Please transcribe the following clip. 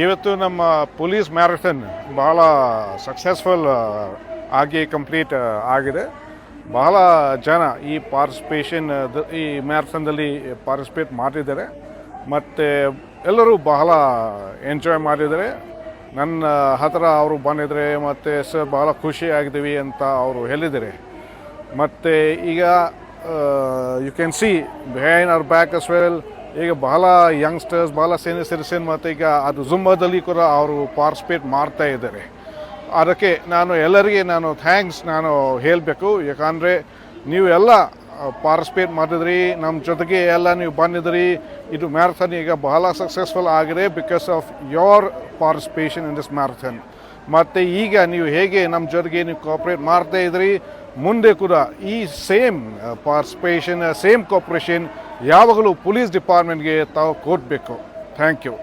ಇವತ್ತು ನಮ್ಮ police marathon ಬಹಳ ಸಕ್ಸಸ್ಫುಲ್ ಆಗಿ ಕಂಪ್ಲೀಟ್ ಆಗಿದೆ. ಬಹಳ ಜನ ಈ ಈ ಮ್ಯಾರಥಾನ್ದಲ್ಲಿ ಪಾರ್ಟಿಸಿಪೇಟ್ ಮಾಡಿದ್ದಾರೆ ಮತ್ತು ಎಲ್ಲರೂ ಬಹಳ ಎಂಜಾಯ್ ಮಾಡಿದ್ದಾರೆ. ನನ್ನ ಹತ್ರ ಅವರು ಬಂದಿದ್ದಾರೆ ಮತ್ತು ಸರ್ ಬಹಳ ಖುಷಿ ಆಗಿದ್ದೀವಿ ಅಂತ ಅವರು ಹೇಳಿದ್ದಾರೆ. ಮತ್ತು ಈಗ you can see behind our back as well ಈಗ ಬಹಳ ಯಂಗ್ಸ್ಟರ್ಸ್, ಬಹಳ ಸೀನಿಯರ್ ಸಿಟಿಸನ್ ಮತ್ತು ಈಗ ಅದು ಜುಂಬಾದಲ್ಲಿ ಕೂಡ ಅವರು ಪಾರ್ಟಿಸಿಪೇಟ್ ಮಾಡ್ತಾ ಇದ್ದಾರೆ. ಅದಕ್ಕೆ ಎಲ್ಲರಿಗೆ ಥ್ಯಾಂಕ್ಸ್ ಹೇಳಬೇಕು. ಯಾಕಂದರೆ ನೀವು ಎಲ್ಲ ಪಾರ್ಟಿಸಿಪೇಟ್ ಮಾಡಿದ್ರಿ, ನಮ್ಮ ಜೊತೆಗೆ ಎಲ್ಲ ನೀವು ಬಂದಿದ್ರಿ. ಇದು ಮ್ಯಾರಥಾನ್ ಈಗ ಬಹಳ ಸಕ್ಸಸ್ಫುಲ್ ಆಗಿದೆ because of your participation in this marathon. ಮತ್ತು ಈಗ ನೀವು ಹೇಗೆ ನಮ್ಮ ಜೊತೆಗೆ ನೀವು ಕೋಆಪ್ರೇಟ್ ಮಾಡ್ತಾ ಇದ್ರಿ, ಮುಂದೆ ಕೂಡ ಈ ಸೇಮ್ ಪಾರ್ಟಿಸಿಪೇಷನ್, ಸೇಮ್ ಕೋಆಪ್ರೇಷನ್ ಯಾವಾಗಲೂ ಪೊಲೀಸ್ ಡಿಪಾರ್ಟ್ಮೆಂಟ್ಗೆ ತಾವು ಕೊಡಬೇಕು. Thank you.